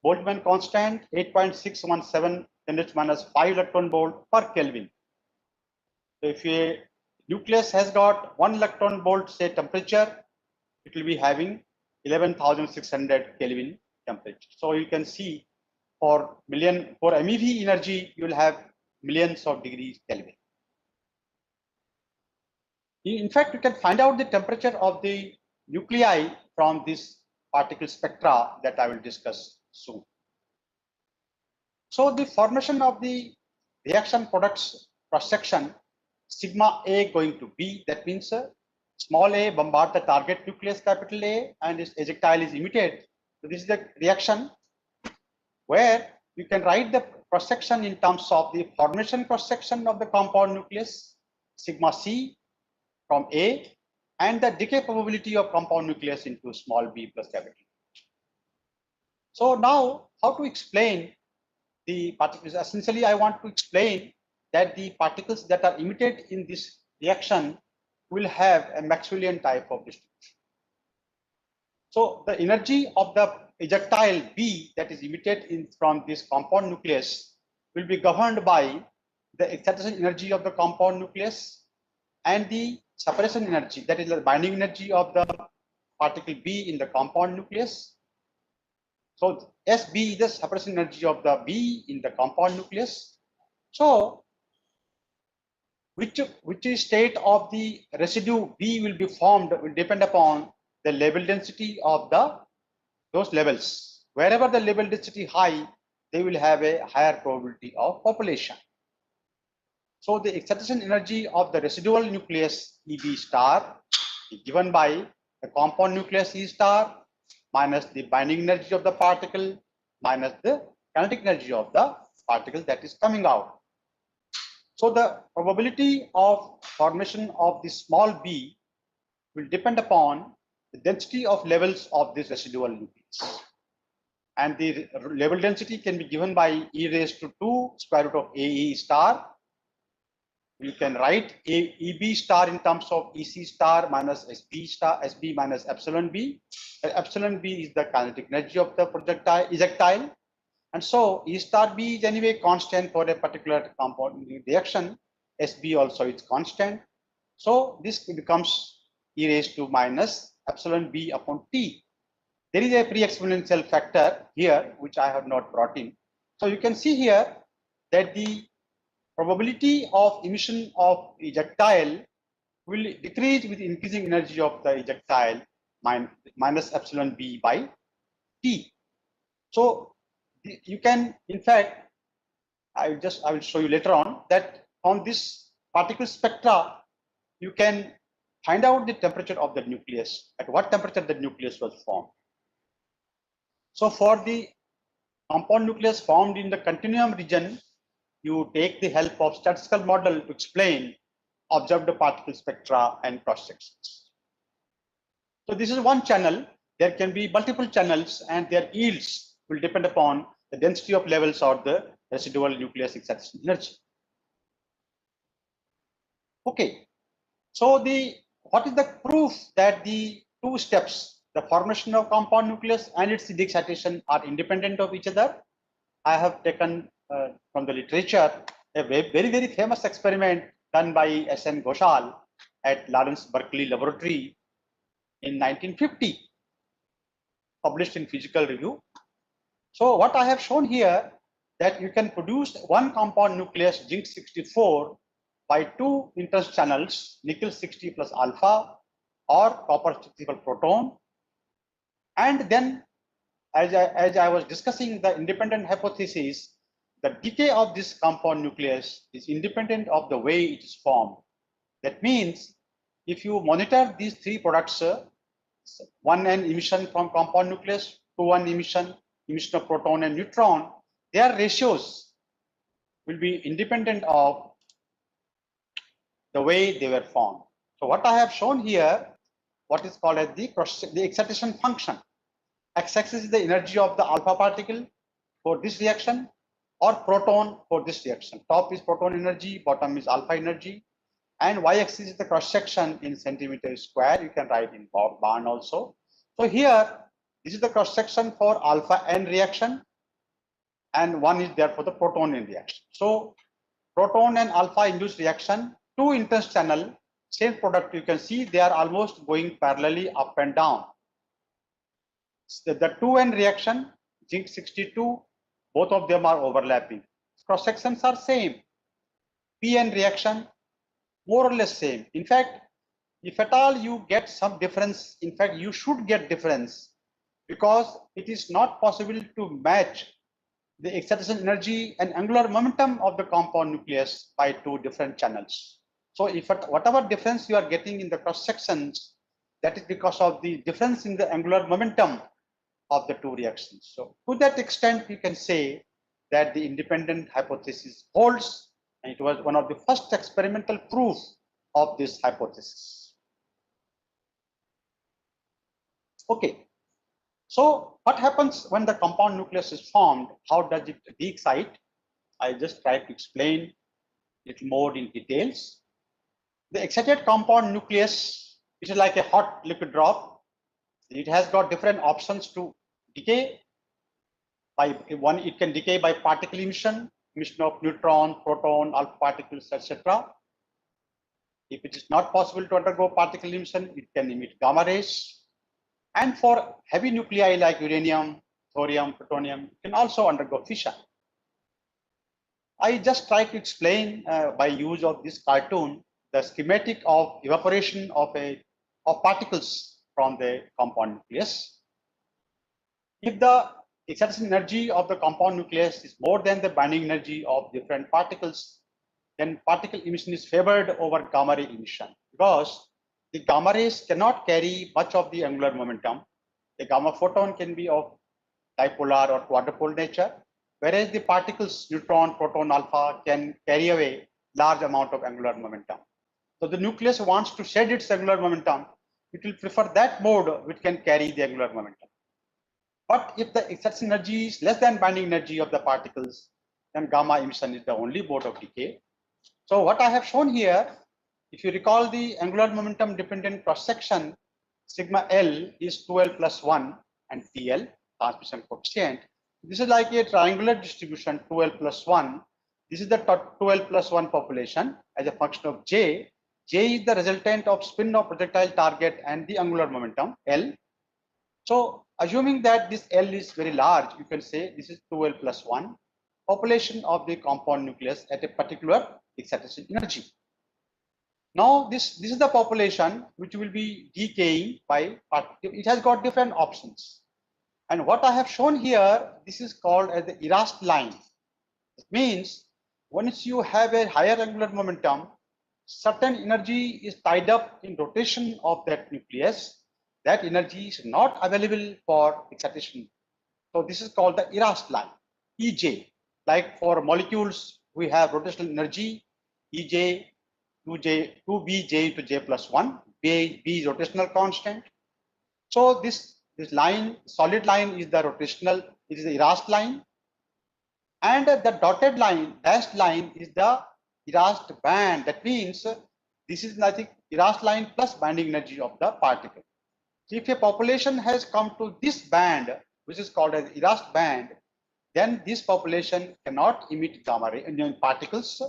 Boltzmann constant 8.617 10⁻⁵ electron volt per Kelvin. So if a nucleus has got 1 electron volt, say temperature, it will be having 11,600 Kelvin temperature. So you can see for MeV energy, you will have millions of degrees Kelvin. In fact, you can find out the temperature of the nuclei from this particle spectra that I will discuss soon. So the formation of the reaction products cross section, sigma A going to B, that means small a bombard the target nucleus capital A and its ejectile is emitted. So this is the reaction where you can write the cross section in terms of the formation cross section of the compound nucleus, sigma C from A, and the decay probability of compound nucleus into small b plus capital. So now how to explain the particles? Essentially, I want to explain that the particles that are emitted in this reaction will have a Maxwellian type of distribution. So the energy of the ejectile B that is emitted from this compound nucleus will be governed by the excitation energy of the compound nucleus and the separation energy, that is the binding energy of the particle B in the compound nucleus. So SB is the separation energy of the B in the compound nucleus. So which state of the residue B will be formed will depend upon the level density of those levels. Wherever the level density high, they will have a higher probability of population. So the excitation energy of the residual nucleus EB star is given by the compound nucleus E star minus the binding energy of the particle minus the kinetic energy of the particle that is coming out. So the probability of formation of the small b will depend upon the density of levels of this residual nucleus. And the level density can be given by e raised to 2 square root of AE star. You can write EB star in terms of EC star minus SB star, SB minus epsilon B. Epsilon B is the kinetic energy of the projectile. And so E star B is anyway constant for a particular compound reaction. SB also is constant. So this becomes e raised to minus epsilon B upon T. there is a pre-exponential factor here, which I have not brought in. So you can see here that the probability of emission of ejectile will decrease with increasing energy of the ejectile minus epsilon b by t. So you can, in fact, I will show you later on that on this particle spectra, you can find out the temperature of the nucleus, at what temperature the nucleus was formed. So for the compound nucleus formed in the continuum region, you take the help of statistical model to explain observed particle spectra and cross sections. So this is one channel. There can be multiple channels, and their yields will depend upon the density of levels or the residual nucleus excitation energy. Okay, so what is the proof that the two steps, the formation of compound nucleus and its de-excitation, are independent of each other? I have taken from the literature a very famous experiment done by S.N. Ghoshal at Lawrence Berkeley Laboratory in 1950, published in Physical Review. So what I have shown here, that you can produce one compound nucleus zinc 64 by two interest channels, nickel 60 plus alpha or copper 60 proton, and then as I was discussing the independent hypothesis, the decay of this compound nucleus is independent of the way it is formed. That means if you monitor these three products, 1N emission from compound nucleus, 2N emission of proton and neutron, their ratios will be independent of the way they were formed. So what I have shown here, what is called as the excitation function. X-axis is the energy of the alpha particle for this reaction, or proton for this reaction. Top is proton energy, bottom is alpha energy, and y-axis is the cross section in centimeter square. You can write in barn also. So here, this is the cross section for alpha N reaction, and one is there for the proton N reaction. So proton and alpha induced reaction, two interest channel, same product. You can see they are almost going parallelly up and down. The 2N reaction, zinc 62, both of them are overlapping. Cross sections are same. PN reaction, more or less same. In fact, if at all you get some difference, in fact, you should get difference, because it is not possible to match the excitation energy and angular momentum of the compound nucleus by two different channels. So if whatever difference you are getting in the cross sections, that is because of the difference in the angular momentum of the two reactions. So to that extent, you can say that the independent hypothesis holds, and it was one of the first experimental proof of this hypothesis. Okay, so what happens when the compound nucleus is formed? How does it de-excite? I just try to explain it more in details. The excited compound nucleus is like a hot liquid drop. It has got different options to decay. By one, it can decay by particle emission of neutron, proton, alpha particles, etc. If it is not possible to undergo particle emission, it can emit gamma rays. And for heavy nuclei like uranium, thorium, plutonium, it can also undergo fission. I just try to explain by use of this cartoon the schematic of evaporation of particles from the compound nucleus. If the excitation energy of the compound nucleus is more than the binding energy of different particles, then particle emission is favored over gamma ray emission, because the gamma rays cannot carry much of the angular momentum. The gamma photon can be of dipolar or quadrupole nature, whereas the particles neutron, proton, alpha can carry away large amount of angular momentum. So the nucleus wants to shed its angular momentum. It will prefer that mode which can carry the angular momentum. But if the excitation energy is less than binding energy of the particles, then gamma emission is the only mode of decay. So what I have shown here, if you recall the angular momentum dependent cross section, sigma L is 2L plus 1 and TL, transmission coefficient. This is like a triangular distribution, 2L plus 1. This is the 2L plus 1 population as a function of J. J is the resultant of spin of projectile target and the angular momentum, L. So assuming that this L is very large, you can say this is 2L plus 1 population of the compound nucleus at a particular excitation energy. Now this is the population which will be decaying by, it has got different options. And what I have shown here, this is called as the Erast line. It means once you have a higher angular momentum, certain energy is tied up in rotation of that nucleus. That energy is not available for excitation. So this is called the Erast line, EJ. Like for molecules, we have rotational energy, EJ, 2bj to j plus 1. B is rotational constant. So this line, solid line is the rotational, it is the Erast line. And the dotted line, dashed line is the Erast band. That means this is nothing, Erast line plus binding energy of the particle. So if a population has come to this band, which is called as Erast band, then this population cannot emit gamma ray particles.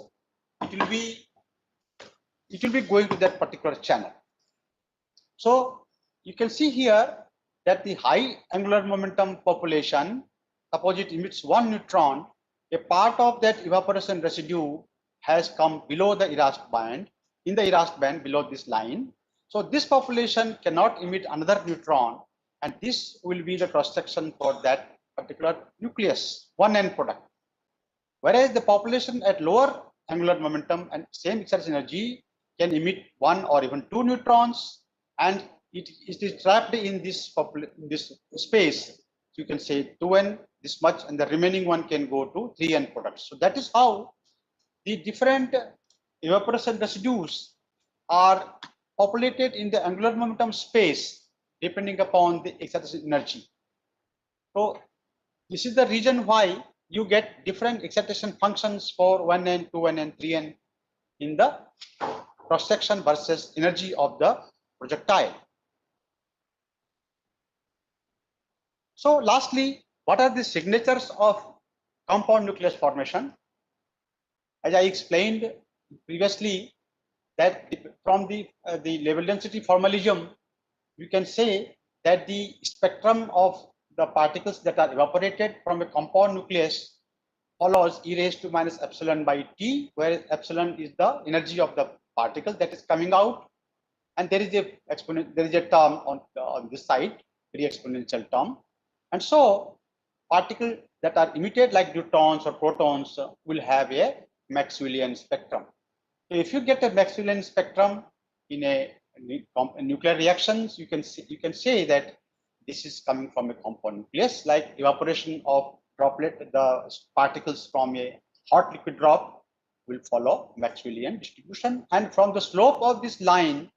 It will be going to that particular channel. So you can see here that the high angular momentum population, suppose it emits one neutron, a part of that evaporation residue has come below the Erast band, in the Erast band below this line. So this population cannot emit another neutron, and this will be the cross section for that particular nucleus, one end product. Whereas the population at lower angular momentum and same excitation energy can emit one or even two neutrons, and it is trapped in this space. You can say 2n, this much, and the remaining one can go to 3n products. So that is how the different evaporation residues are populated in the angular momentum space depending upon the excitation energy. So this is the reason why you get different excitation functions for 1n, 2n, and 3n in the cross section versus energy of the projectile. So lastly, what are the signatures of compound nucleus formation? As I explained previously, that from the level density formalism, you can say that the spectrum of the particles that are evaporated from a compound nucleus follows e raised to minus epsilon by t, where epsilon is the energy of the particle that is coming out, and there is a term on this side, very exponential term, and so particles that are emitted like neutrons or protons will have a Maxwellian spectrum. So if you get a Maxwellian spectrum in a nuclear reactions, you can say that this is coming from a compound nucleus, like evaporation of the particles from a hot liquid drop will follow Maxwellian distribution, and from the slope of this line,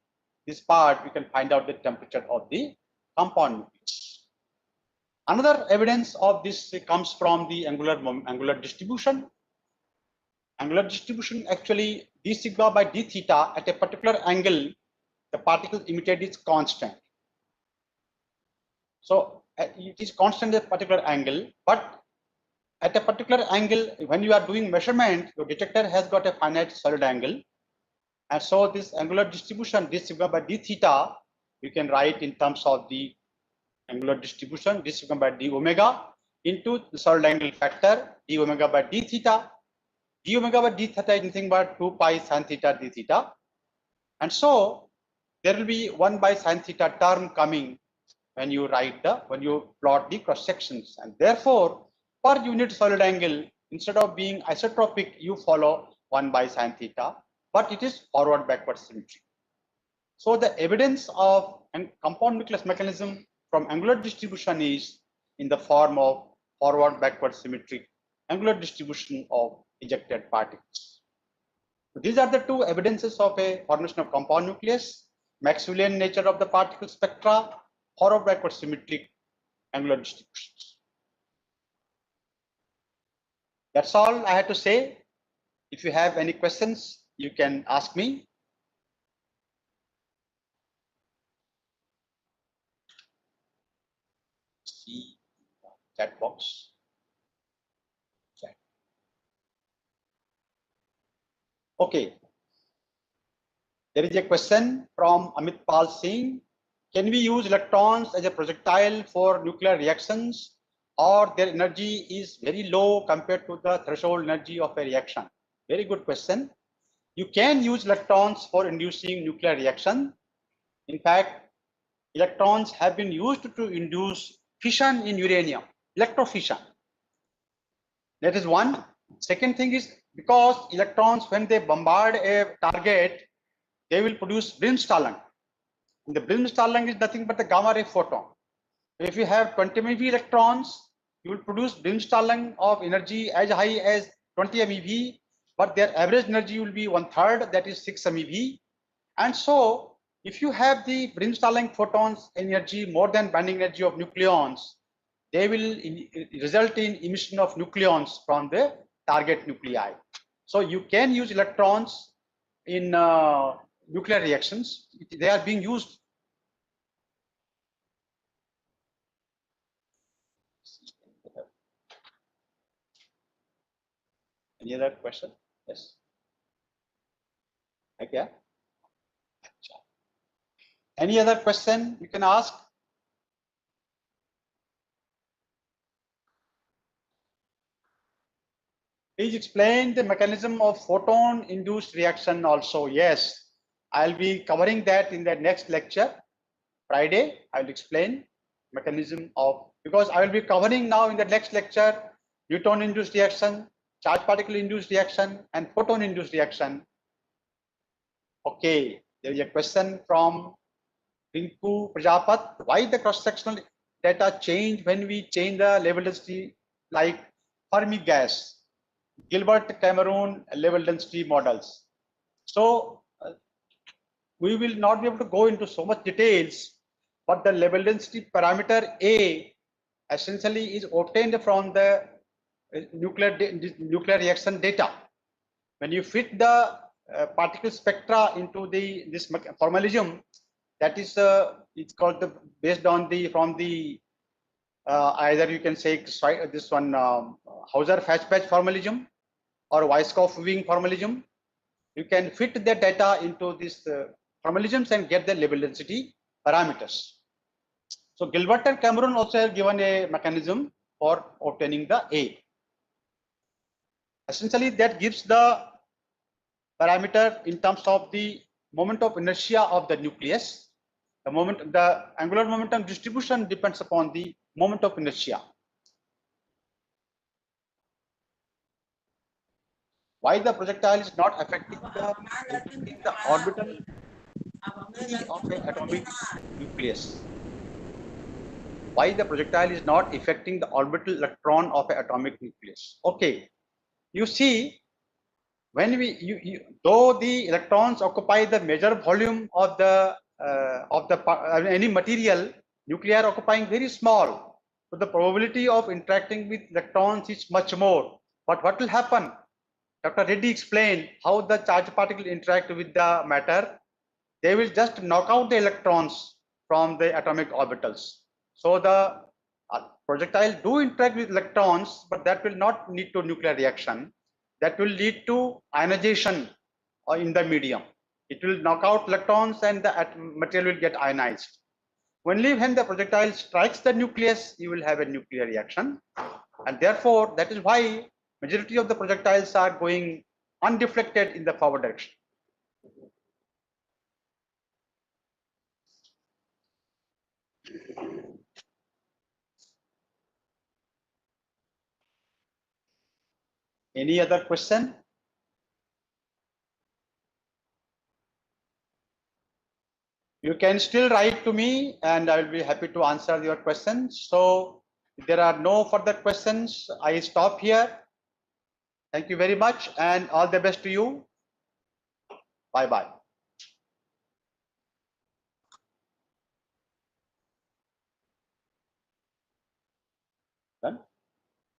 this part, we can find out the temperature of the compound nucleus. Another evidence of this comes from the angular distribution. Angular distribution, actually d sigma by d theta at a particular angle, the particle emitted is constant. So it is constant at a particular angle, but at a particular angle, when you are doing measurement, your detector has got a finite solid angle. And so this angular distribution, d sigma by d theta, you can write in terms of the angular distribution, d sigma by d omega into the solid angle factor, d omega by d theta. D omega by d theta is nothing but 2 pi sin theta d theta. And so there will be 1 by sin theta term coming when you plot the cross sections. And therefore, per unit solid angle, instead of being isotropic, you follow 1 by sin theta, but it is forward backward symmetry. So the evidence of compound nucleus mechanism from angular distribution is in the form of forward backward symmetric angular distribution of ejected particles. So these are the two evidences of a formation of compound nucleus: Maxwellian nature of the particle spectra, forward backward symmetric angular distributions. That's all I had to say. If you have any questions, you can ask me. See chat box. Chat. Okay. There is a question from Amit Pal Singh. can we use electrons as a projectile for nuclear reactions, or their energy is very low compared to the threshold energy of a reaction? Very good question. You can use electrons for inducing nuclear reaction. In fact, electrons have been used to induce fission in uranium, electrofission. That is one. Second thing is, because electrons, when they bombard a target, they will produce brimstone. And the brimstone is nothing but the gamma ray photon. If you have 20 MeV electrons, you will produce brimstone of energy as high as 20 MeV, but their average energy will be 1/3, that is 6 MeV. And so, if you have the brimstone photons energy more than binding energy of nucleons, they will result in emission of nucleons from the target nuclei. So you can use electrons in nuclear reactions. They are being used. Any other question? Yes. Okay. Any other question you can ask? Please explain the mechanism of photon induced reaction also. Yes, I'll be covering that in the next lecture. Friday, I will explain mechanism of, because I will be covering now in the next lecture neutron induced reaction, charge particle induced reaction, and photon induced reaction. Okay, there is a question from Rinku Prajapat. Why the cross-sectional data change when we change the level density, like Fermi gas, Gilbert Cameron level density models? So we will not be able to go into so much details, but the level density parameter A essentially is obtained from the nuclear reaction data. When you fit the particle spectra into this formalism, that is it's called the based on the from the either you can say this one Hauser-Fashbach formalism or Weisskopf-Wing formalism. You can fit the data into this formalisms and get the level density parameters. So Gilbert and Cameron also have given a mechanism for obtaining the A. Essentially, that gives the parameter in terms of the moment of inertia of the nucleus. The angular momentum distribution depends upon the moment of inertia. Why the projectile is not affecting the orbital of an atomic nucleus? Why the projectile is not affecting the orbital electron of an atomic nucleus? Okay, you see, when though the electrons occupy the major volume of the any material, nuclei are occupying very small, so the probability of interacting with electrons is much more. But what will happen? Dr. Reddy explained how the charged particles interact with the matter. They will just knock out the electrons from the atomic orbitals. So the projectile do interact with electrons, but that will not lead to nuclear reaction. That will lead to ionization in the medium. It will knock out electrons and the material will get ionized. Only when the projectile strikes the nucleus, you will have a nuclear reaction. And therefore, that is why majority of the projectiles are going undeflected in the forward direction. Any other question? You can still write to me and I will be happy to answer your questions. So if there are no further questions, I stop here. Thank you very much and all the best to you. Bye-bye. Done?